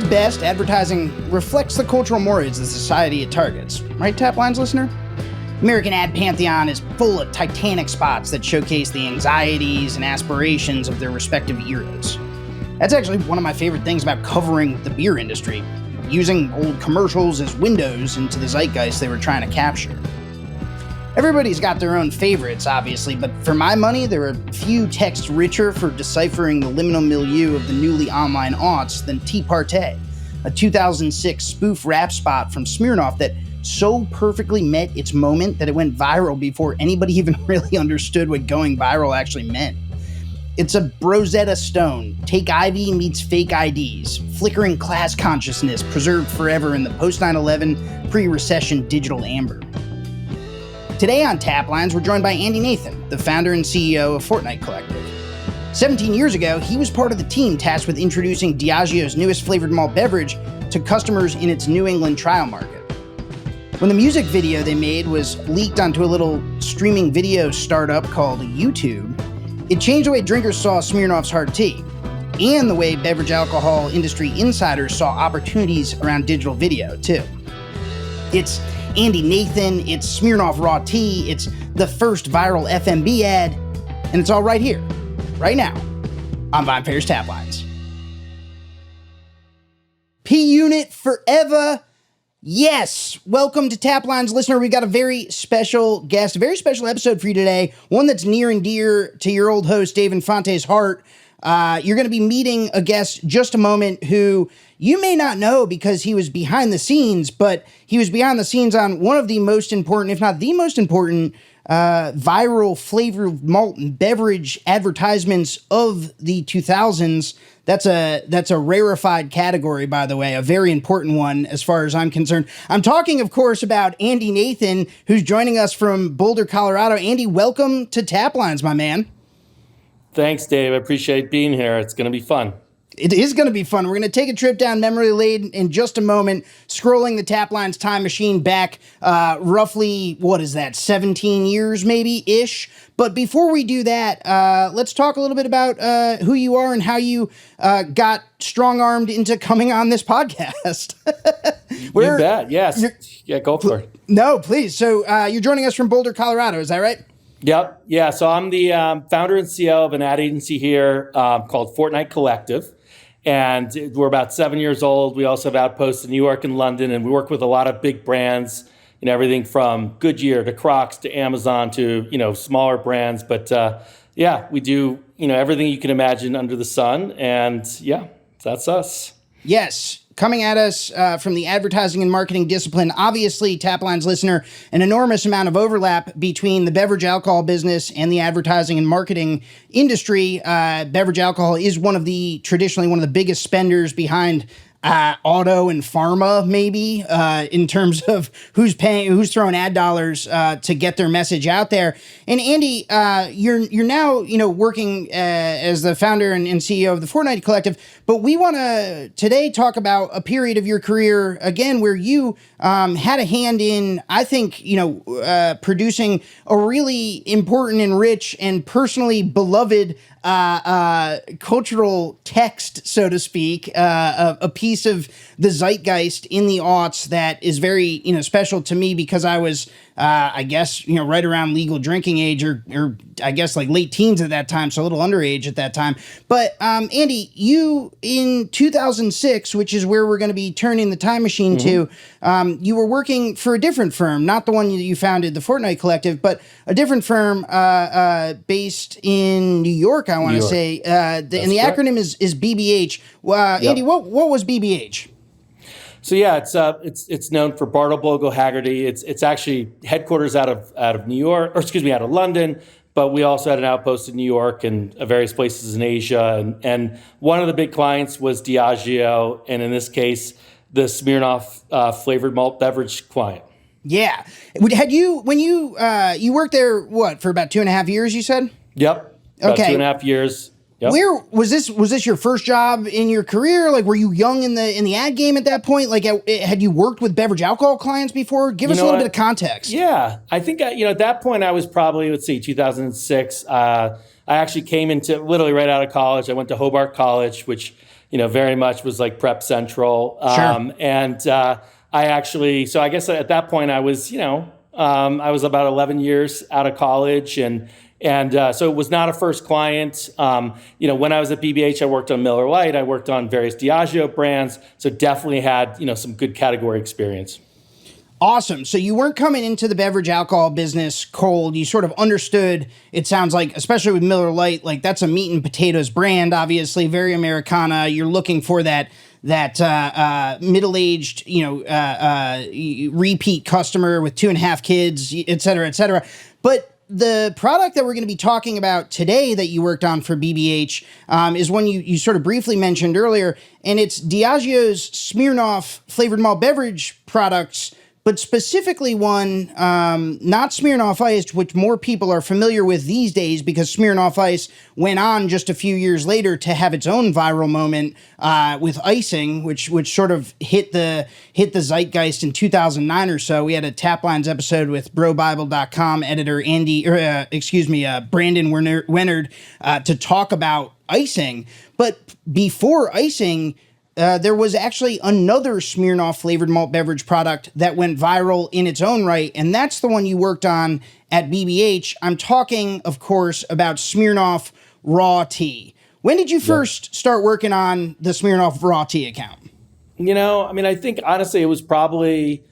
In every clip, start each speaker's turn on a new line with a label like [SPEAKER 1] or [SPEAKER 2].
[SPEAKER 1] its best, advertising reflects the cultural mores of the society it targets. Right, Taplines listener? American ad pantheon is full of titanic spots that showcase the anxieties and aspirations of their respective eras. That's actually one of my favorite things about covering the beer industry, using old commercials as windows into the zeitgeist they were trying to capture. Everybody's got their own favorites, obviously, but for my money, there are few texts richer for deciphering the liminal milieu of the newly online aughts than Tea Party, a 2006 spoof rap spot from Smirnoff that so perfectly met its moment that it went viral before anybody even really understood what going viral actually meant. It's a Rosetta Stone, Take Ivy meets fake IDs, flickering class consciousness preserved forever in the post-9/11 pre-recession digital amber. Today on Taplines, we're joined by Andy Nathan, the founder and CEO of Fortnite Collective. 17 years ago, he was part of the team tasked with introducing Diageo's newest flavored malt beverage to customers in its New England trial market. When the music video they made was leaked onto a little streaming video startup called YouTube, it changed the way drinkers saw Smirnoff's hard tea, and the way beverage alcohol industry insiders saw opportunities around digital video, too. It's Andy Nathan, it's Smirnoff Raw Tea, it's the first viral FMB ad, and it's all right here, right now, on VinePair's Taplines. P-Unit forever. Yes, welcome to Taplines, listener. We've got a very special guest, a very special episode for you today, one that's near and dear to your old host, Dave Infante's heart. You're going to be meeting a guest just a moment who you may not know because he was behind the scenes, but he was behind the scenes on one of the most important, if not the most important, viral flavored malt and beverage advertisements of the 2000s. That's a rarefied category, by the way, a very important one as far as I'm concerned. I'm talking, of course, about Andy Nathan, who's joining us from Boulder, Colorado. Andy, welcome to Taplines, my man.
[SPEAKER 2] Thanks, Dave. I appreciate being here. It's going to be fun.
[SPEAKER 1] It is going to be fun. We're going to take a trip down memory lane in just a moment, scrolling the Taplines time machine back roughly, 17 years maybe-ish. But before we do that, let's talk a little bit about who you are and how you got strong-armed into coming on this podcast.
[SPEAKER 2] You bet, yes. Yeah, go for it.
[SPEAKER 1] No, please. So you're joining us from Boulder, Colorado, is that right?
[SPEAKER 2] Yep. Yeah, so I'm the founder and CEO of an ad agency here called Fortnite Collective. And we're about 7 years old. We also have outposts in New York and London, and we work with a lot of big brands, everything from Goodyear to Crocs to Amazon to, smaller brands. But we do, everything you can imagine under the sun. And yeah, that's us.
[SPEAKER 1] Yes. Coming at us from the advertising and marketing discipline, obviously, Taplines listener, an enormous amount of overlap between the beverage alcohol business and the advertising and marketing industry. Beverage alcohol is traditionally one of the biggest spenders behind auto and pharma, maybe, in terms of who's throwing ad dollars to get their message out there. And Andy, you're now working as the founder and CEO of the Fortnite Collective. But we want to today talk about a period of your career again where you had a hand in, I think, producing a really important and rich and personally beloved cultural text, so to speak, a piece of the zeitgeist in the aughts that is very, special to me because I was, right around legal drinking age or I guess like late teens at that time, so a little underage at that time. But Andy, you in 2006, which is where we're going to be turning the time machine to, you were working for a different firm, not the one you founded, the Fortnite Collective, but a different firm based in New York, I want to say. And the acronym is BBH. Andy, what was BBH?
[SPEAKER 2] So yeah, it's known for Bartle Bogle Haggerty. It's actually headquarters out of New York, out of London, but we also had an outpost in New York and various places in Asia. And one of the big clients was Diageo, and in this case, the Smirnoff flavored malt beverage client.
[SPEAKER 1] Yeah. When you worked there, for about 2.5 years, you said?
[SPEAKER 2] Yep. About 2.5 years. Yep.
[SPEAKER 1] Where was this? Was this your first job in your career? Like, were you young in the ad game at that point? Like, had you worked with beverage alcohol clients before? Give us a little bit of context.
[SPEAKER 2] Yeah, I think at that point I was probably 2006. I actually came into literally right out of college. I went to Hobart College, which very much was like Prep Central.
[SPEAKER 1] Sure.
[SPEAKER 2] And so I guess at that point I was, I was about 11 years out of college, and so it was not a first client. When I was at BBH, I worked on Miller Lite. I worked on various Diageo brands. So definitely had, some good category experience.
[SPEAKER 1] Awesome. So you weren't coming into the beverage alcohol business cold. You sort of understood, it sounds like, especially with Miller Lite, like that's a meat and potatoes brand, obviously, very Americana. You're looking for that middle-aged, repeat customer with 2.5 kids, et cetera, et cetera. But the product that we're going to be talking about today that you worked on for BBH is one you sort of briefly mentioned earlier, and it's Diageo's Smirnoff flavored malt beverage products, but specifically one, not Smirnoff Ice, which more people are familiar with these days because Smirnoff Ice went on just a few years later to have its own viral moment with icing, which sort of hit the zeitgeist in 2009 or so. We had a Taplines episode with BroBible.com editor Brandon Wennard to talk about icing. But before icing, there was actually another Smirnoff flavored malt beverage product that went viral in its own right, and that's the one you worked on at BBH. I'm talking, of course, about Smirnoff Raw Tea. When did you first start working on the Smirnoff Raw Tea account?
[SPEAKER 2] I think honestly it was probably,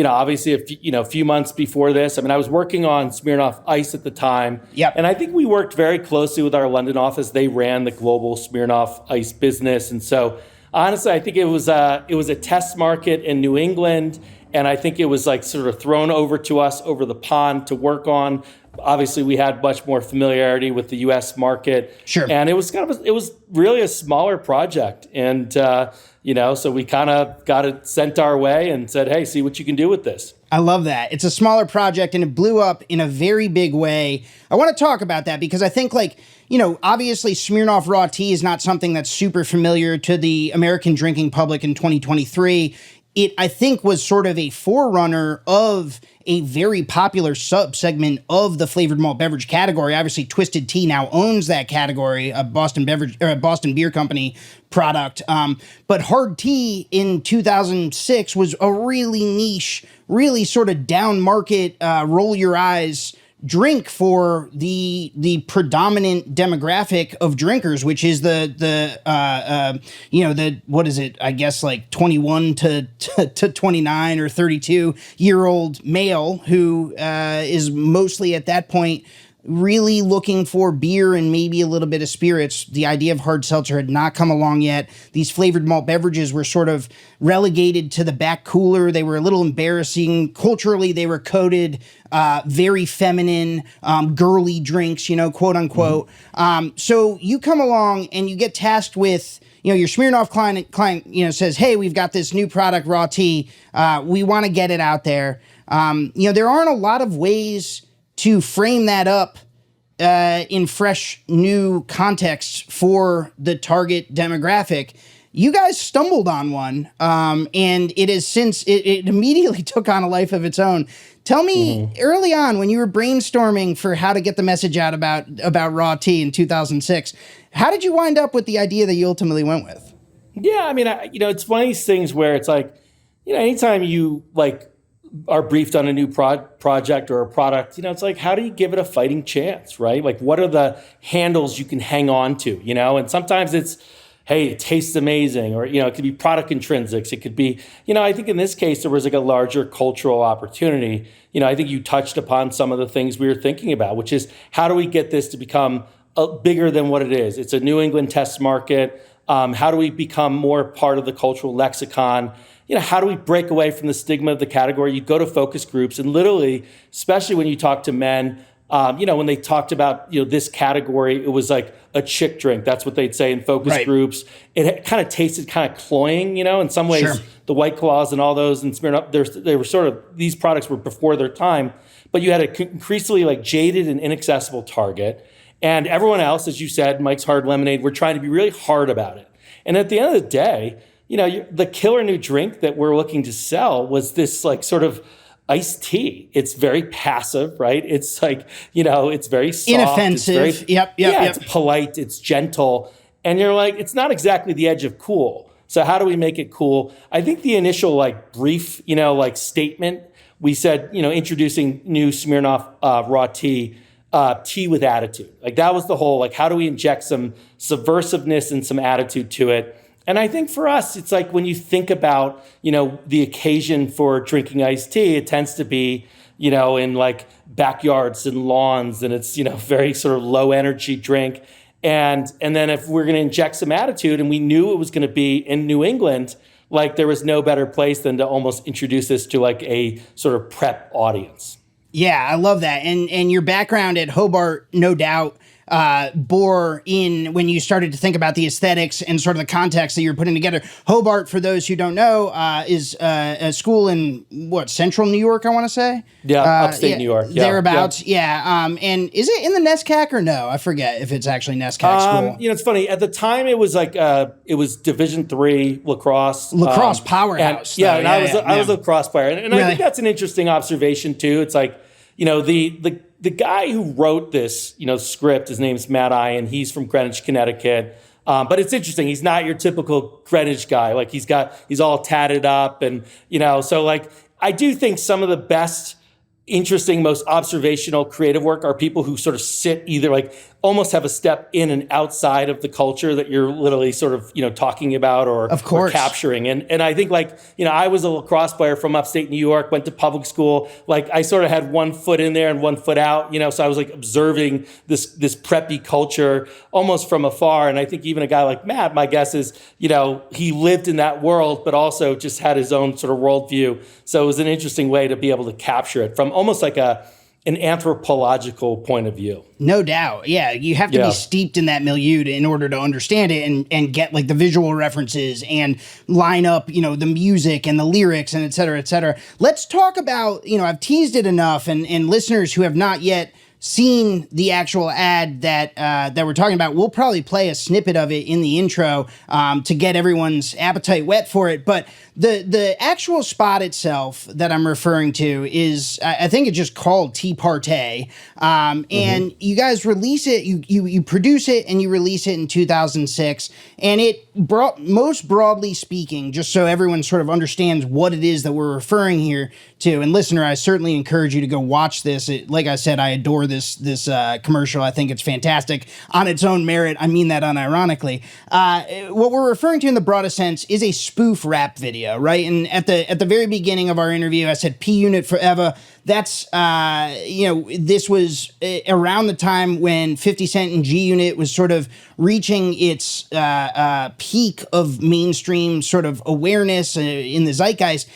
[SPEAKER 2] obviously a few months before this. I was working on Smirnoff Ice at the time.
[SPEAKER 1] Yep.
[SPEAKER 2] And I think we worked very closely with our London office. They ran the global Smirnoff Ice business, and so honestly, I think it was a test market in New England, and I think it was like sort of thrown over to us over the pond to work on. Obviously, we had much more familiarity with the U.S. market,
[SPEAKER 1] sure,
[SPEAKER 2] and it was really a smaller project, and so we kind of got it sent our way and said, "Hey, see what you can do with this."
[SPEAKER 1] I love that. It's a smaller project and it blew up in a very big way. I want to talk about that because I think obviously Smirnoff Raw Tea is not something that's super familiar to the American drinking public in 2023. It, I think, was sort of a forerunner of a very popular subsegment of the flavored malt beverage category. Obviously, Twisted Tea now owns that category, a Boston Beer Company product. But hard tea in 2006 was a really niche, really sort of down market, roll your eyes drink for the predominant demographic of drinkers, which is the what is it? I guess like 21 to 29 or 32-year-old male who is mostly at that point really looking for beer and maybe a little bit of spirits. The idea of hard seltzer had not come along yet. These flavored malt beverages were sort of relegated to the back cooler. They were a little embarrassing. Culturally, they were coded very feminine, girly drinks, quote unquote. So you come along and you get tasked with, your Smirnoff client, says, "Hey, we've got this new product, Raw Tea. We want to get it out there." There aren't a lot of ways to frame that up in fresh, new context for the target demographic. You guys stumbled on one, and it has since, it immediately took on a life of its own. Tell me, early on, when you were brainstorming for how to get the message out about Raw Tea in 2006, how did you wind up with the idea that you ultimately went with?
[SPEAKER 2] Yeah, it's one of these things where it's like, anytime you are briefed on a new project or a product, it's like, how do you give it a fighting chance, right? Like, what are the handles you can hang on to, And sometimes it's, hey, it tastes amazing, or, it could be product intrinsics. It could be, I think in this case, there was a larger cultural opportunity. I think you touched upon some of the things we were thinking about, which is how do we get this to become bigger than what it is? It's a New England test market. How do we become more part of the cultural lexicon? How do we break away from the stigma of the category? You go to focus groups and literally, especially when you talk to men, when they talked about, this category, it was like a chick drink. That's what they'd say in focus groups. It kind of tasted kind of cloying, in some ways. Sure. The White Claws and all those and Smirnoff, they were sort of, these products were before their time, but you had an increasingly jaded and inaccessible target. And everyone else, as you said, Mike's Hard Lemonade, we're trying to be really hard about it. And at the end of the day, the killer new drink that we're looking to sell was this sort of iced tea. It's very passive, right? It's it's very soft.
[SPEAKER 1] Inoffensive.
[SPEAKER 2] It's very,
[SPEAKER 1] yep.
[SPEAKER 2] It's polite. It's gentle. And you're like, it's not exactly the edge of cool. So how do we make it cool? I think the initial like brief, like statement, we said, introducing new Smirnoff raw tea, tea with attitude. Like that was the whole, like, how do we inject some subversiveness and some attitude to it? And I think for us, it's like when you think about, the occasion for drinking iced tea, it tends to be, in like backyards and lawns, and it's, very sort of low energy drink. And then if we're going to inject some attitude, and we knew it was going to be in New England, like there was no better place than to almost introduce this to like a sort of prep audience.
[SPEAKER 1] Yeah, I love that. And your background at Hobart, no doubt, bore in when you started to think about the aesthetics and sort of the context that you're putting together. Hobart, for those who don't know, is a school in central New York, I want to say.
[SPEAKER 2] Yeah, upstate New York. Yeah,
[SPEAKER 1] thereabouts. Yeah. And is it in the NESCAC or no? I forget if it's actually NESCAC school.
[SPEAKER 2] It's funny. At the time, it was like it was Division III lacrosse.
[SPEAKER 1] Lacrosse powerhouse.
[SPEAKER 2] And I was a lacrosse player, and
[SPEAKER 1] really?
[SPEAKER 2] I think that's an interesting observation too. It's like the guy who wrote this, script, his name's Matt Ian. He's from Greenwich, Connecticut. But it's interesting. He's not your typical Greenwich guy. Like he's all tatted up and, so like, I do think some of the best, interesting, most observational creative work are people who sort of sit either like almost have a step in and outside of the culture that you're literally sort of, talking about or capturing. And I think like, I was a lacrosse player from upstate New York, went to public school. Like I sort of had one foot in there and one foot out, so I was like observing this preppy culture almost from afar. And I think even a guy like Matt, my guess is, he lived in that world, but also just had his own sort of worldview. So it was an interesting way to be able to capture it from almost like an anthropological point of view.
[SPEAKER 1] No doubt. Yeah. You have to be steeped in that milieu in order to understand it and get like the visual references and line up, the music and the lyrics and et cetera, et cetera. Let's talk about, I've teased it enough and listeners who have not yet seen the actual ad that we're talking about, we'll probably play a snippet of it in the intro to get everyone's appetite wet for it. But the actual spot itself that I'm referring to is, I think it's just called Tea Party. And you guys release it, you produce it and you release it in 2006. And it most broadly speaking, just so everyone sort of understands what it is that we're referring here to. And listener, I certainly encourage you to go watch this. Like I said, I adore this commercial. I think it's fantastic on its own merit. I mean that unironically. What we're referring to in the broadest sense is a spoof rap video, right? And at the very beginning of our interview, I said P Unit Forever. That's, this was around the time when 50 Cent and G Unit was sort of reaching its peak of mainstream sort of awareness in the zeitgeist.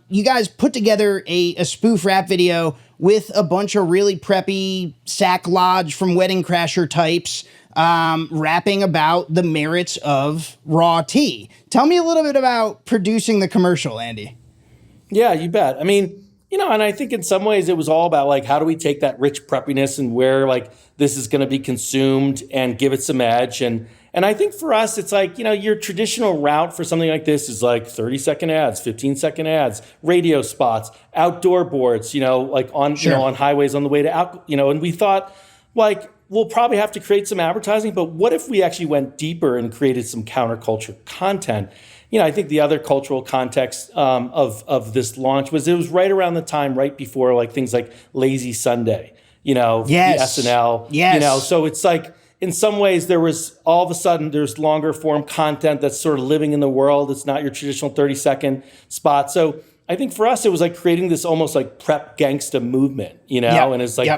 [SPEAKER 1] You guys put together a spoof rap video with a bunch of really preppy Sack Lodge from Wedding Crasher types rapping about the merits of raw tea. Tell me a little bit about producing the commercial, Andy.
[SPEAKER 2] Yeah, you bet. I mean, and I think in some ways it was all about like, how do we take that rich preppiness and where like this is going to be consumed and give it some edge. And I think for us, it's like, your traditional route for something like this is like 30-second ads, 15-second ads, radio spots, outdoor boards, like on, on highways on the way to out, and we thought like, we'll probably have to create some advertising, but what if we actually went deeper and created some counterculture content? I think the other cultural context of this launch was it was right around the time, right before like things like Lazy Sunday, the SNL, so it's like in some ways there was all of a sudden there's longer form content that's sort of living in the world. It's not your traditional 30-second spot. So I think for us, it was like creating this almost like prep gangsta movement, and it's like,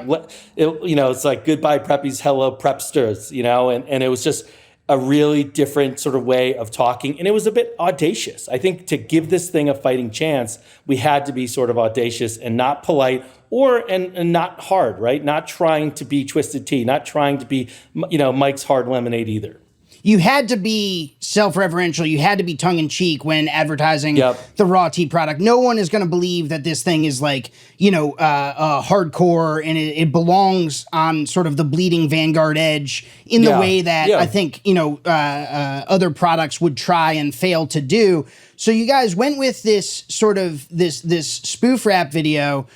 [SPEAKER 2] it's like goodbye preppies, hello prepsters, and it was just a really different sort of way of talking. And it was a bit audacious. I think to give this thing a fighting chance, we had to be sort of audacious and not polite and not hard, right? Not trying to be Twisted Tea, not trying to be, Mike's Hard Lemonade either.
[SPEAKER 1] You had to be self-referential. You had to be tongue-in-cheek when advertising the raw tea product. No one is going to believe that this thing is like, hardcore and it belongs on sort of the bleeding vanguard edge in the way that I think, other products would try and fail to do. So you guys went with this sort of this spoof rap video.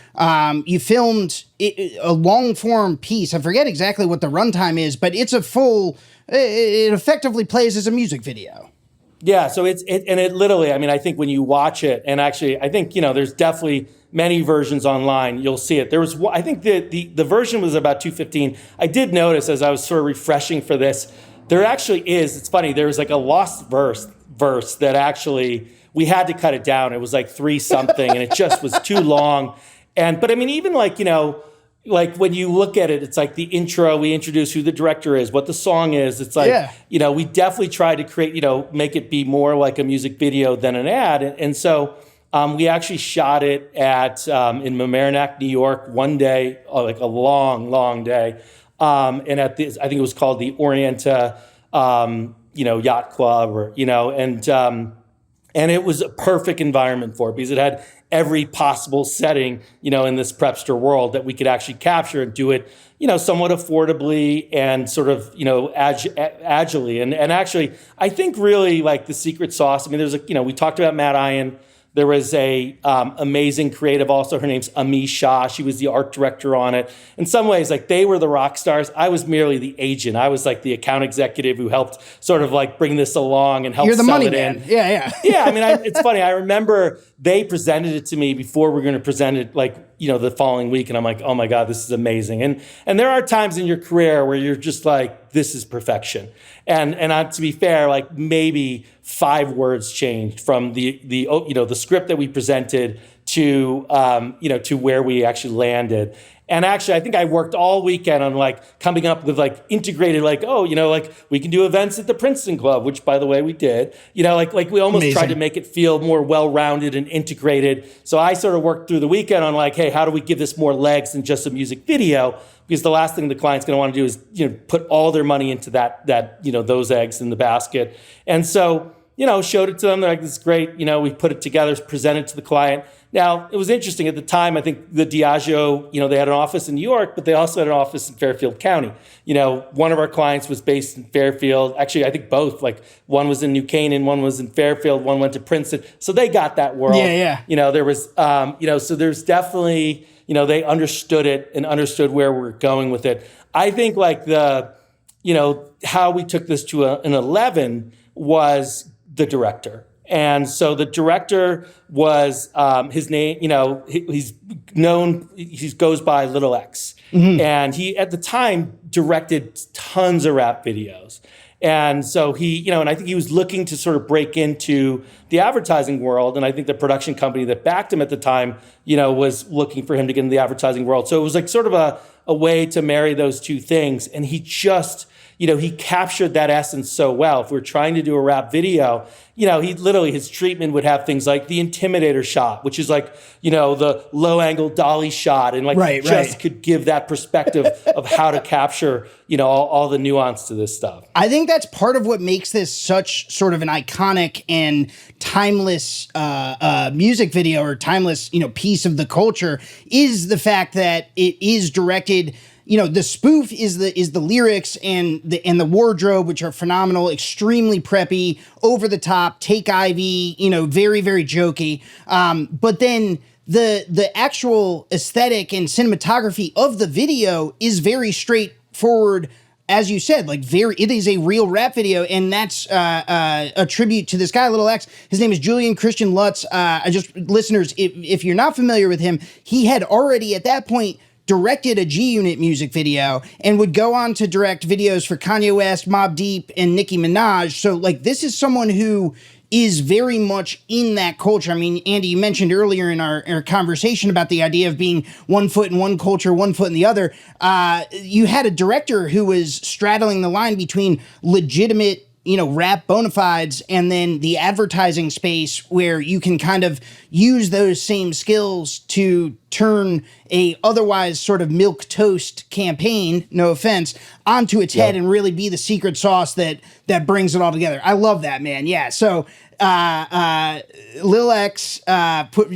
[SPEAKER 1] You filmed a long form piece. I forget exactly what the runtime is, but it's a full. It effectively plays as a music video.
[SPEAKER 2] Yeah, so it literally, I mean, I think when you watch it, and actually, I think, there's definitely many versions online, you'll see it. There was, I think the version was about 2:15. I did notice as I was sort of refreshing for this, there actually is, it's funny, there was like a lost verse that actually, we had to cut it down. It was like 3 something, and it just was too long. But I mean, even like, like when you look at it, it's like the intro, we introduce who the director is, what the song is. It's like, we definitely tried to create, make it be more like a music video than an ad. And so we actually shot it in Mamaroneck, New York, one day, like a long, long day. And at this, I think it was called the Orienta, Yacht Club, and it was a perfect environment for it because it had every possible setting, in this prepster world that we could actually capture and do it, somewhat affordably and sort of, agilely. And actually, I think really like the secret sauce. I mean, there's we talked about Matt Ian. There was a amazing creative also. Her name's Ami Shah. She was the art director on it. In some ways, like they were the rock stars. I was merely the agent. I was like the account executive who helped sort of like bring this along and help
[SPEAKER 1] You're the
[SPEAKER 2] sell
[SPEAKER 1] money
[SPEAKER 2] it
[SPEAKER 1] man.
[SPEAKER 2] in.
[SPEAKER 1] Yeah.
[SPEAKER 2] Yeah, I mean, it's funny. I remember they presented it to me before we were going to present it like, the following week. And I'm like, oh my God, this is amazing. And there are times in your career where you're just like, this is perfection. And to be fair, like maybe 5 words changed from the script that we presented to to where we actually landed. And actually, I think I worked all weekend on like coming up with like integrated, like, like we can do events at the Princeton Club, which by the way, we did, like we almost
[SPEAKER 1] Amazing.
[SPEAKER 2] tried to make it feel more well-rounded and integrated. So I sort of worked through the weekend on like, hey, how do we give this more legs than just a music video? Because the last thing the client's going to want to do is, put all their money into that, those eggs in the basket. And so, showed it to them. They're like, this is great. We put it together, presented to the client. Now, it was interesting at the time. I think the Diageo, they had an office in New York, but they also had an office in Fairfield County. One of our clients was based in Fairfield. Actually, I think both. Like one was in New Canaan, one was in Fairfield, one went to Princeton. So they got that world.
[SPEAKER 1] Yeah.
[SPEAKER 2] There was, so there's definitely, they understood it and understood where we're going with it. I think like how we took this to an 11 was the director. And so the director was his name, he's known, he goes by Little X. Mm-hmm. And he, at the time, directed tons of rap videos. And so he, and I think he was looking to sort of break into the advertising world. And I think the production company that backed him at the time, was looking for him to get into the advertising world. So it was like sort of a way to marry those two things. And he just, he captured that essence so well. If we're trying to do a rap video, he literally, his treatment would have things like the Intimidator shot, which is like, the low angle dolly shot, and like could give that perspective of how to capture, all the nuance to this stuff.
[SPEAKER 1] I think that's part of what makes this such sort of an iconic and timeless music video or timeless, piece of the culture is the fact that it is directed. The spoof is the lyrics and the wardrobe, which are phenomenal, extremely preppy, over the top, take Ivy, very, very jokey. But then the actual aesthetic and cinematography of the video is very straightforward. As you said, it is a real rap video, and that's a tribute to this guy, Little X. His name is Julian Christian Lutz. Listeners, if you're not familiar with him, he had already at that point directed a G-Unit music video and would go on to direct videos for Kanye West, Mobb Deep, and Nicki Minaj. So, this is someone who is very much in that culture. I mean, Andy, you mentioned earlier in our conversation about the idea of being one foot in one culture, one foot in the other. You had a director who was straddling the line between legitimate rap bona fides and then the advertising space where you can kind of, use those same skills to turn a otherwise sort of milquetoast campaign, no offense, onto its head and really be the secret sauce that brings it all together. I love that, man. Yeah. So Lil X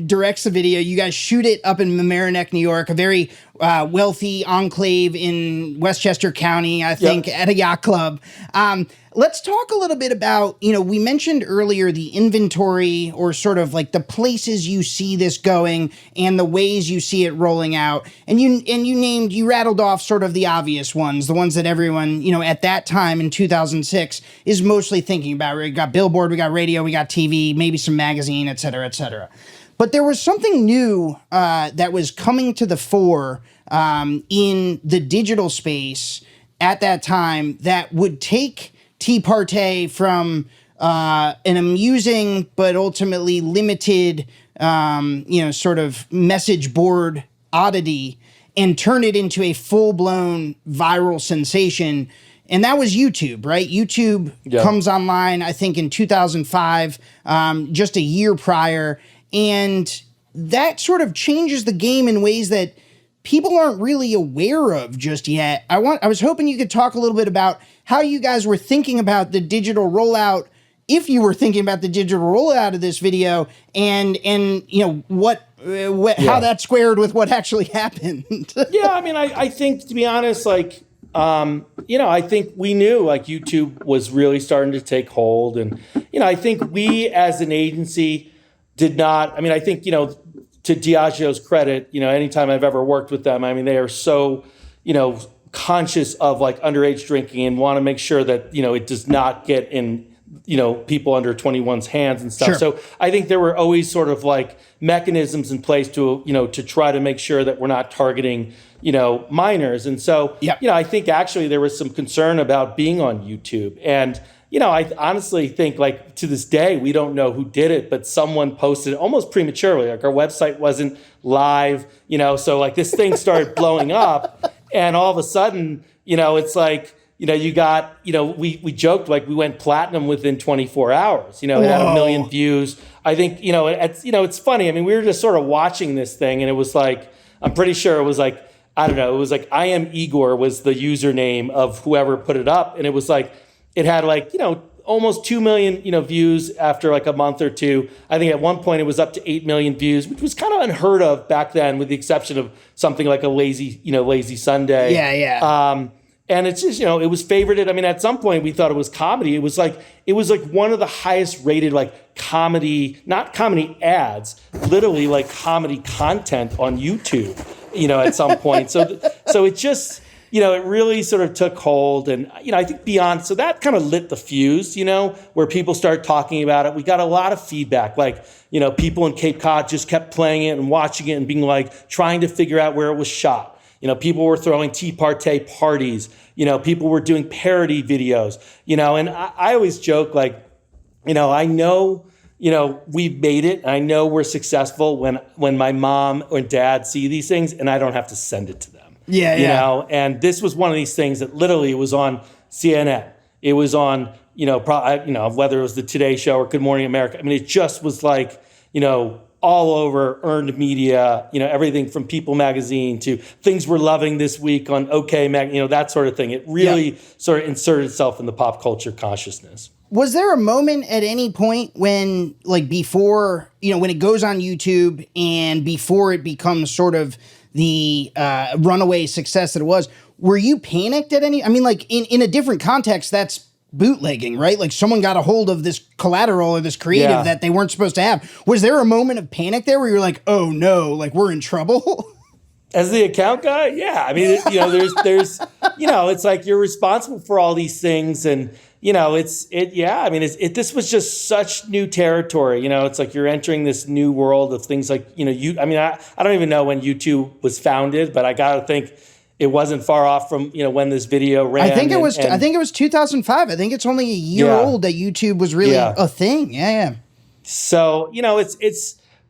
[SPEAKER 1] directs the video. You guys shoot it up in Mamaroneck, New York, a very wealthy enclave in Westchester County, I think, at a yacht club. Let's talk a little bit about, we mentioned earlier the inventory, or sort of like the places you see this going and the ways you see it rolling out. And you rattled off sort of the obvious ones, the ones that everyone, at that time in 2006 is mostly thinking about. We got billboard, we got radio, we got TV, maybe some magazine, et cetera, et cetera. But there was something new that was coming to the fore in the digital space at that time that would take Tea Party from an amusing but ultimately limited, sort of message board oddity and turn it into a full-blown viral sensation. And that was YouTube, right? YouTube comes online, I think, in 2005, just a year prior. And that sort of changes the game in ways that people aren't really aware of just yet. I was hoping you could talk a little bit about how you guys were thinking about the digital rollout, if you were thinking about the digital rollout of this video, and how that squared with what actually happened.
[SPEAKER 2] I mean, I think, to be honest, like, I think we knew like YouTube was really starting to take hold. And, I think we as an agency did not, I mean, I think, to Diageo's credit, anytime I've ever worked with them, I mean, they are so, conscious of like underage drinking and want to make sure that, it does not get in, people under 21's hands and stuff. Sure. So I think there were always sort of like mechanisms in place to, to try to make sure that we're not targeting, minors. And so, I think actually there was some concern about being on YouTube. And, I honestly think, like, to this day, we don't know who did it, but someone posted it almost prematurely. Like, our website wasn't live, so like this thing started blowing up, and all of a sudden, it's like, you got, we joked like we went platinum within 24 hours. It had 1 million views. I think, it's funny. I mean, we were just sort of watching this thing, and it was like, I'm pretty sure it was like, I don't know, it was like I am Igor was the username of whoever put it up, and it was like, it had like, almost 2 million, views after like a month or two. I think at one point it was up to 8 million views, which was kind of unheard of back then, with the exception of something like a Lazy Sunday. And it's just, it was favorited. I mean, at some point we thought it was comedy. It was like one of the highest rated like comedy, not comedy ads, literally like comedy content on YouTube, at some point. So it just, it really sort of took hold. And, I think beyond, so that kind of lit the fuse, where people started talking about it. We got a lot of feedback. Like, people in Cape Cod just kept playing it and watching it and being like, trying to figure out where it was shot. People were throwing Tea Party parties. People were doing parody videos, and I always joke like, I know, we've made it. I know we're successful when my mom or dad see these things and I don't have to send it to them. And this was one of these things that literally was on CNN. It was on, whether it was the Today Show or Good Morning America. I mean, it just was like, all over earned media, everything from People Magazine to things we're loving this week on OK Mag, that sort of thing. It really sort of inserted itself in the pop culture consciousness.
[SPEAKER 1] Was there a moment at any point when, like, before, when it goes on YouTube and before it becomes sort of the runaway success that it was, were you panicked at any? I mean, like, in a different context, that's bootlegging, right? Like, someone got a hold of this collateral or this creative that they weren't supposed to have. Was there a moment of panic there where you're like, oh no, like, we're in trouble?
[SPEAKER 2] As the account guy, yeah. I mean, there's, it's like you're responsible for all these things, and I mean, this was just such new territory. It's like you're entering this new world of things like, I don't even know when YouTube was founded, but I got to think it wasn't far off from, when this video ran.
[SPEAKER 1] I think it was 2005. I think it's only a year old that YouTube was really a thing. Yeah.
[SPEAKER 2] So,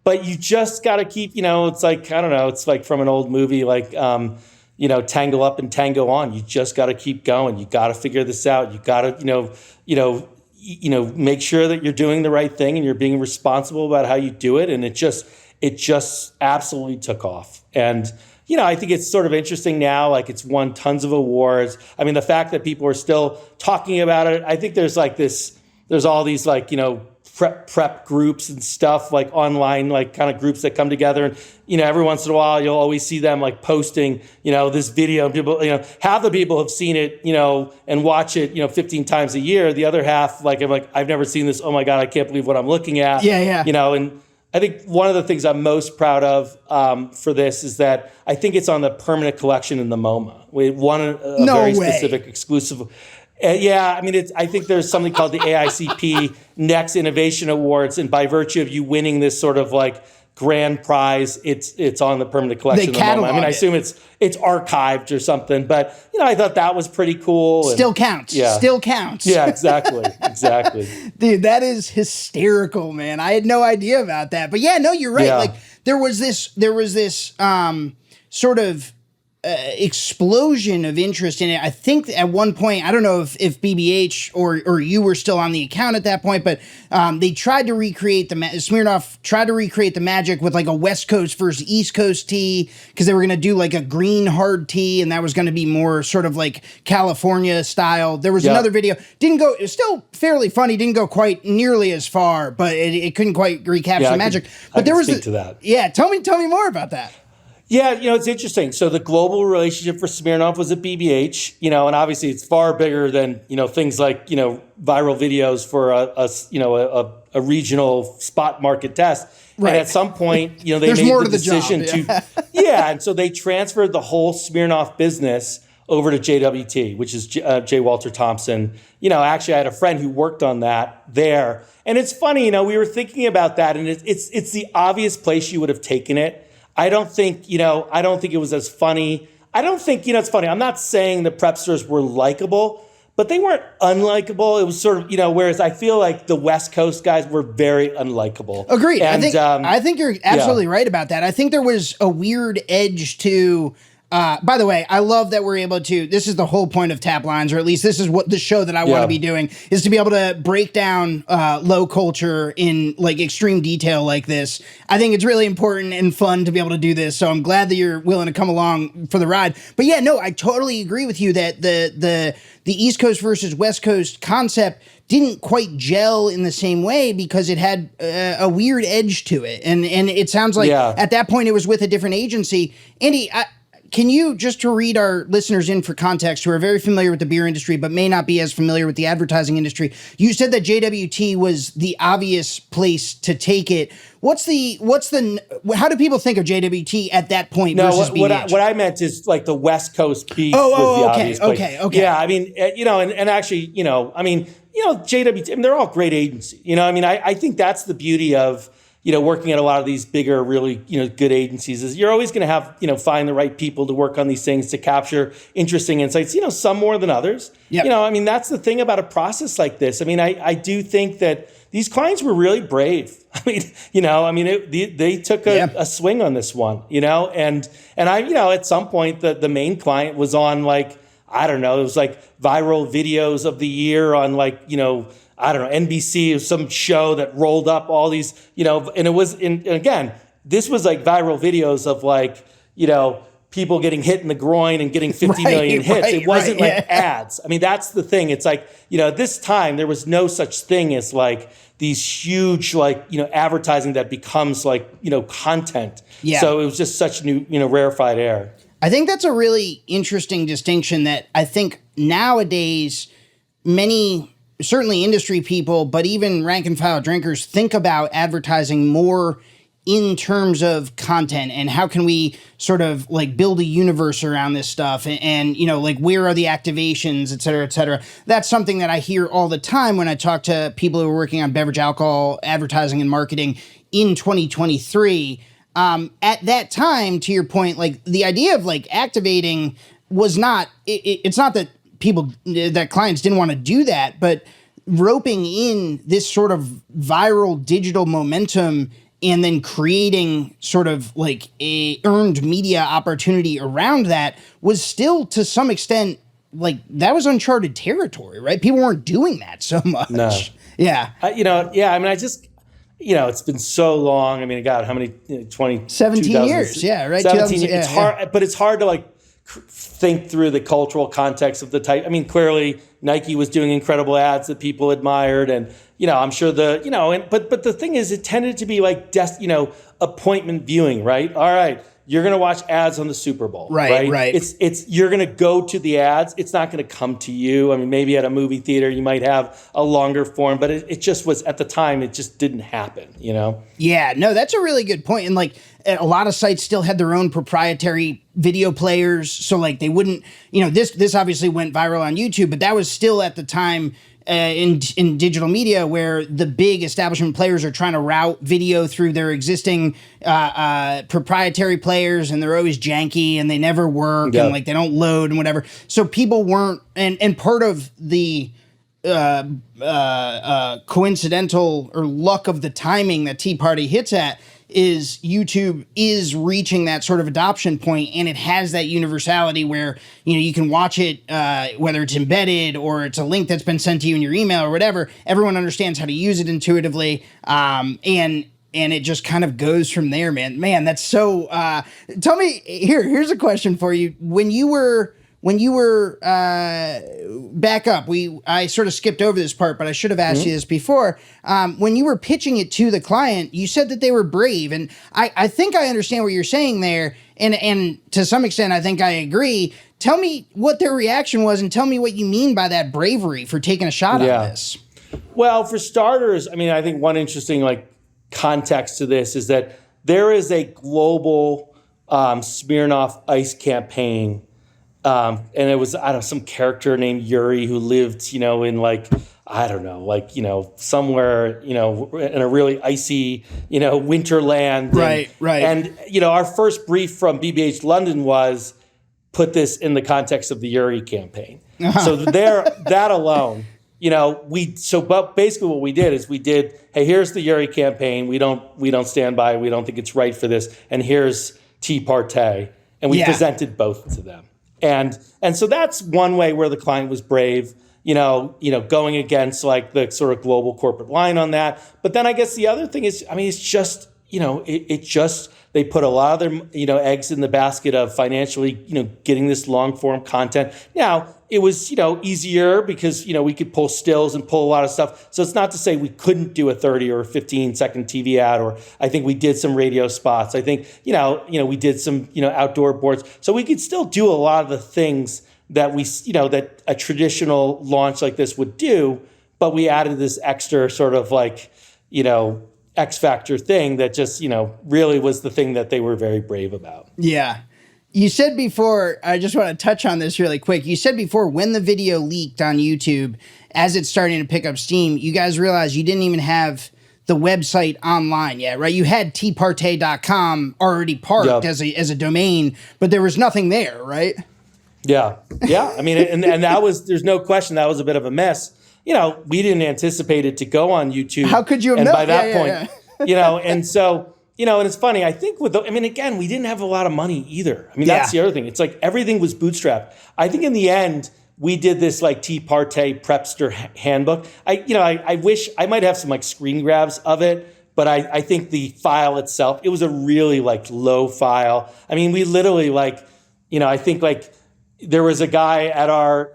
[SPEAKER 2] but you just got to keep, it's like, I don't know, it's like from an old movie, like, tangle up and tango on. You just got to keep going. You got to figure this out. You got to, make sure that you're doing the right thing and you're being responsible about how you do it. And it just absolutely took off. And, I think it's sort of interesting now, like it's won tons of awards. I mean, the fact that people are still talking about it, I think there's all these prep groups and stuff, like online, like kind of groups that come together. And, every once in a while, you'll always see them like posting, this video, and people, half the people have seen it, and watch it, 15 times a year. The other half, I've never seen this. Oh my God, I can't believe what I'm looking at.
[SPEAKER 1] Yeah.
[SPEAKER 2] And I think one of the things I'm most proud of for this is that I think it's on the permanent collection in the MoMA. We won a very specific exclusive. I think there's something called the AICP Next Innovation Awards, and by virtue of you winning this sort of like grand prize, it's on the permanent collection.
[SPEAKER 1] They catalog
[SPEAKER 2] I assume it's archived or something, but I thought that was pretty cool.
[SPEAKER 1] Still counts. Yeah. Still counts.
[SPEAKER 2] Yeah, exactly.
[SPEAKER 1] Dude, that is hysterical, man. I had no idea about that. But yeah, no, you're right.
[SPEAKER 2] Yeah.
[SPEAKER 1] Like there was this sort of explosion of interest in it. I think at one point, I don't know if BBH or you were still on the account at that point, but they tried to recreate Smirnoff tried to recreate the magic with like a West Coast versus East Coast tea, because they were going to do like a green hard tea, and that was going to be more sort of like California style. There was another video, it was still fairly funny, didn't go quite nearly as far, but it couldn't quite recapture the magic. But there was
[SPEAKER 2] to that.
[SPEAKER 1] Yeah, tell me more about that.
[SPEAKER 2] Yeah, it's interesting. So the global relationship for Smirnoff was at BBH, and obviously it's far bigger than, things like, viral videos for a regional spot market test. Right. And at some point, they made the decision to, and so they transferred the whole Smirnoff business over to JWT, which is J. Walter Thompson. Actually I had a friend who worked on that there. And it's funny, we were thinking about that, and it's the obvious place you would have taken it. I don't think it was as funny. I don't think, it's funny. I'm not saying the Prepsters were likable, but they weren't unlikable. It was sort of, whereas I feel like the West Coast guys were very unlikable.
[SPEAKER 1] Agreed. And, I think you're absolutely right about that. I think there was a weird edge to, by the way, I love that we're able to, this is the whole point of Taplines, or at least this is what the show that I want to be doing, is to be able to break down low culture in like extreme detail like this. I think it's really important and fun to be able to do this. So I'm glad that you're willing to come along for the ride. But yeah, no, I totally agree with you that the East Coast versus West Coast concept didn't quite gel in the same way because it had a weird edge to it. And it sounds like at that point it was with a different agency. Andy, can you, just to read our listeners in for context who are very familiar with the beer industry but may not be as familiar with the advertising industry, you said that JWT was the obvious place to take it. How do people think of JWT at that point versus BBH?
[SPEAKER 2] What I meant is like the West Coast piece was the obvious place.
[SPEAKER 1] Okay.
[SPEAKER 2] Yeah, I mean, and actually, JWT, they're all great agencies. I think that's the beauty of, working at a lot of these bigger, really, good agencies, is you're always going to have, find the right people to work on these things to capture interesting insights, some more than others. Yep. That's the thing about a process like this. I do think that these clients were really brave. They took a swing on this one, and at some point the main client was on like, I don't know, it was like viral videos of the year on like, I don't know, NBC or some show that rolled up all these, and it was, and again, this was like viral videos of like, people getting hit in the groin and getting 50 million hits. It wasn't like ads. That's the thing. It's like, at this time, there was no such thing as like these huge, like, advertising that becomes like, content. Yeah. So it was just such new, rarefied air.
[SPEAKER 1] I think that's a really interesting distinction that I think nowadays many, certainly industry people, but even rank and file drinkers think about advertising more in terms of content and how can we sort of like build a universe around this stuff and like where are the activations, et cetera, et cetera. That's something that I hear all the time when I talk to people who are working on beverage alcohol advertising and marketing in 2023. At that time, to your point, like the idea of like activating was not, it's not that that clients didn't want to do that, but roping in this sort of viral digital momentum and then creating sort of like a earned media opportunity around that was still to some extent that was uncharted territory, right? People weren't doing that so much.
[SPEAKER 2] No.
[SPEAKER 1] Yeah.
[SPEAKER 2] I mean, I just, it's been so long. I mean, God, how many,
[SPEAKER 1] 17 years. Yeah, right.
[SPEAKER 2] 17 years.
[SPEAKER 1] Yeah,
[SPEAKER 2] it's hard, but it's hard to think through the cultural context of the type. I mean, clearly Nike was doing incredible ads that people admired, and I'm sure but the thing is, it tended to be like appointment viewing, right? All right, you're going to watch ads on the Super Bowl,
[SPEAKER 1] right?
[SPEAKER 2] It's you're going to go to the ads. It's not going to come to you. I mean, maybe at a movie theater you might have a longer form, but it just was at the time. It just didn't happen,
[SPEAKER 1] Yeah, no, that's a really good point. And a lot of sites still had their own proprietary video players, so they wouldn't. This obviously went viral on YouTube, but that was still at the time. In digital media, where the big establishment players are trying to route video through their existing proprietary players, and they're always janky and they never work, and they don't load and whatever. So people weren't, and part of the coincidental or luck of the timing that Tea Party hits at is YouTube is reaching that sort of adoption point, and it has that universality where you can watch it whether it's embedded or it's a link that's been sent to you in your email or whatever. Everyone understands how to use it intuitively, and it just kind of goes from there, man. That's so tell me, here's a question for you. When you were back up, I sort of skipped over this part, but I should have asked you this before. When you were pitching it to the client, you said that they were brave, and I think I understand what you're saying there, and to some extent, I think I agree. Tell me what their reaction was, and tell me what you mean by that bravery for taking a shot on this.
[SPEAKER 2] Well, for starters, I mean, I think one interesting context to this is that there is a global Smirnoff Ice campaign. And it was, some character named Yuri who lived, in somewhere, in a really icy, winterland.
[SPEAKER 1] Right.
[SPEAKER 2] And, our first brief from BBH London was put this in the context of the Yuri campaign. So that alone, but basically what we did is hey, here's the Yuri campaign. We don't stand by it. We don't think it's right for this. And here's Tea Party. And we presented both to them. And so that's one way where the client was brave, going against the sort of global corporate line on that. But then I guess the other thing is, it's just, they put a lot of their, eggs in the basket of financially, getting this long form content. Now, it was, easier because, we could pull stills and pull a lot of stuff. So it's not to say we couldn't do a 30 or 15-second TV ad, or I think we did some radio spots. I think, we did some, outdoor boards. So we could still do a lot of the things that that a traditional launch like this would do, but we added this extra sort of X factor thing that just, really was the thing that they were very brave about.
[SPEAKER 1] Yeah. You said before, I just want to touch on this really quick. You said before, when the video leaked on YouTube, as it's starting to pick up steam, you guys realized you didn't even have the website online yet, right? You had teaparty.com already parked as a domain, but there was nothing there, right?
[SPEAKER 2] Yeah. I mean, and that was, there's no question that was a bit of a mess. We didn't anticipate it to go on YouTube.
[SPEAKER 1] How could you have
[SPEAKER 2] known?
[SPEAKER 1] By that
[SPEAKER 2] point, and so, and it's funny, I think again, we didn't have a lot of money either. I mean, that's the other thing. It's everything was bootstrapped. I think in the end, we did this Tea Party Prepster handbook. I wish I might have some screen grabs of it, but I think the file itself, it was a really low file. I mean, we literally I think there was a guy at our,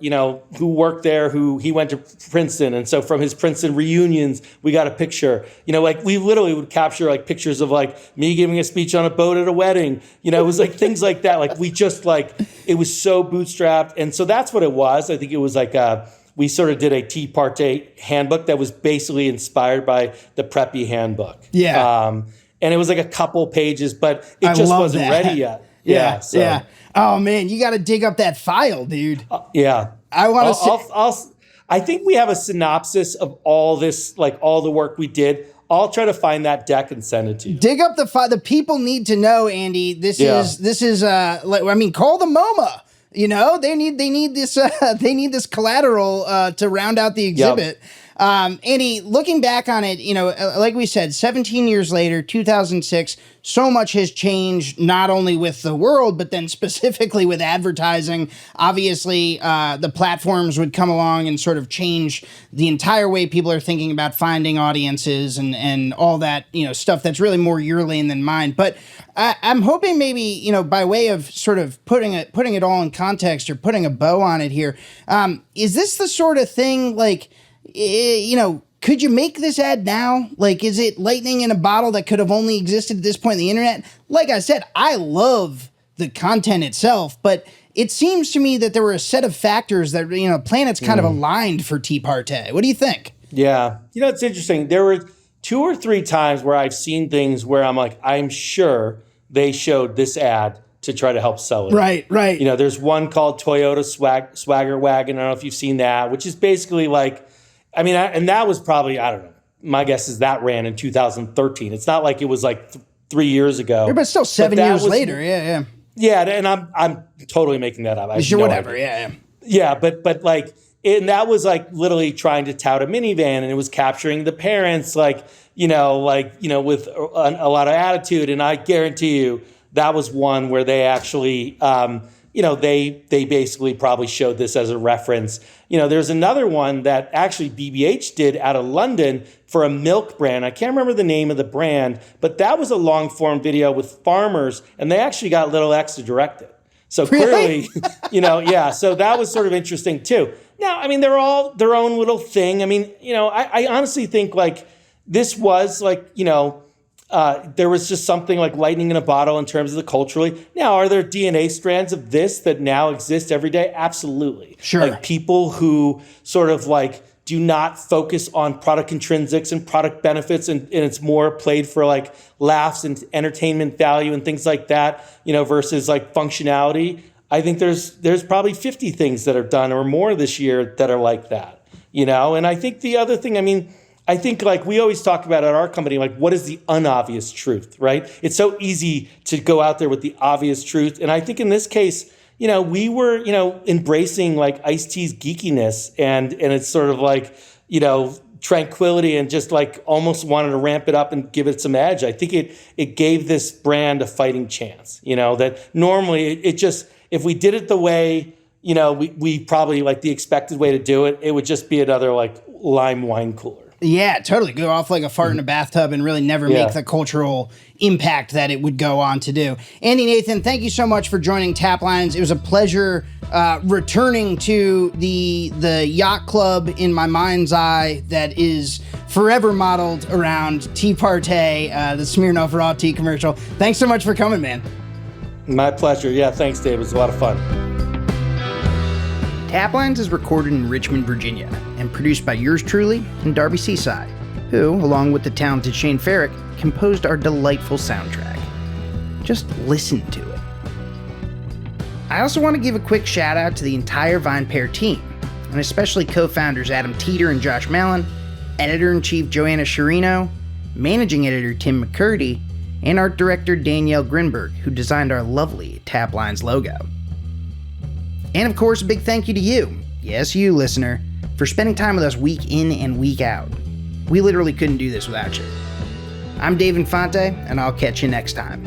[SPEAKER 2] who worked there who he went to Princeton. And so from his Princeton reunions, we got a picture, we literally would capture pictures of me giving a speech on a boat at a wedding. It was things like that. We just it was so bootstrapped. And so that's what it was. I think it was we sort of did a Tea Party handbook that was basically inspired by the Preppy handbook.
[SPEAKER 1] Yeah.
[SPEAKER 2] And it was a couple pages, but it just wasn't ready yet.
[SPEAKER 1] Yeah. Oh man, you got to dig up that file, dude.
[SPEAKER 2] I want to. I think we have a synopsis of all this, all the work we did. I'll try to find that deck and send it to you.
[SPEAKER 1] Dig up the file. The people need to know, Andy. This is. Call the MoMA. They need this. They need this collateral to round out the exhibit. Andy, looking back on it, like we said, 17 years later, 2006, so much has changed, not only with the world, but then specifically with advertising. Obviously, the platforms would come along and sort of change the entire way people are thinking about finding audiences and all that, stuff that's really more your lane than mine. But I'm hoping maybe, by way of sort of putting it all in context or putting a bow on it here, is this the sort of thing like, could you make this ad now? Like, is it lightning in a bottle that could have only existed at this point in the internet? Like I said, I love the content itself, but it seems to me that there were a set of factors that, planets kind of aligned for Tea Party. What do you think?
[SPEAKER 2] Yeah. It's interesting. There were 2 or 3 times where I've seen things where I'm like, I'm sure they showed this ad to try to help sell it.
[SPEAKER 1] Right.
[SPEAKER 2] There's one called Toyota Swagger Wagon. I don't know if you've seen that, which is basically like, and that was probably, I don't know, my guess is that ran in 2013. It's not like it was like 3 years ago.
[SPEAKER 1] Yeah, but still 7 years later. Yeah.
[SPEAKER 2] Yeah, and I'm totally making that up.
[SPEAKER 1] Sure, whatever. Yeah.
[SPEAKER 2] Yeah, but like, and that was like literally trying to tout a minivan, and it was capturing the parents, with a lot of attitude. And I guarantee you, that was one where they actually, they basically probably showed this as a reference. There's another one that actually BBH did out of London for a milk brand. I can't remember the name of the brand, but that was a long form video with farmers, and they actually got Little X to direct it. So clearly, so that was sort of interesting too. Now, they're all their own little thing. I honestly think like this was like, there was just something like lightning in a bottle in terms of the culturally. Now, are there DNA strands of this that now exist every day? Absolutely.
[SPEAKER 1] Sure.
[SPEAKER 2] Like people who sort of like do not focus on product intrinsics and product benefits, and it's more played for like laughs and entertainment value and things like that, versus like functionality. I think there's probably 50 things that are done or more this year that are like that, And I think the other thing, I think like we always talk about at our company, like what is the unobvious truth, right? It's so easy to go out there with the obvious truth. And I think in this case, we were, embracing like Ice-T's geekiness and it's sort of like, tranquility and just like almost wanted to ramp it up and give it some edge. I think it gave this brand a fighting chance, that normally it just, if we did it the way, we probably like the expected way to do it, it would just be another like lime wine cooler.
[SPEAKER 1] Yeah, totally. Go off like a fart in a bathtub and really never make the cultural impact that it would go on to do. Andy, Nathan, thank you so much for joining Taplines. It was a pleasure returning to the yacht club in my mind's eye that is forever modeled around Tea Party, the Smirnoff Raw Tea commercial. Thanks so much for coming, man.
[SPEAKER 2] My pleasure. Yeah, thanks, Dave. It was a lot of fun.
[SPEAKER 1] Taplines is recorded in Richmond, Virginia, and produced by yours truly and Darby Seaside, who, along with the talented Shane Farrick, composed our delightful soundtrack. Just listen to it. I also want to give a quick shout out to the entire VinePair team, and especially co-founders Adam Teeter and Josh Mallon, editor-in-chief Joanna Sciarrino, managing editor Tim McCurdy, and art director Danielle Grinberg, who designed our lovely Taplines logo. And of course, a big thank you to you, yes, you listener, for spending time with us week in and week out. We literally couldn't do this without you. I'm Dave Infante, and I'll catch you next time.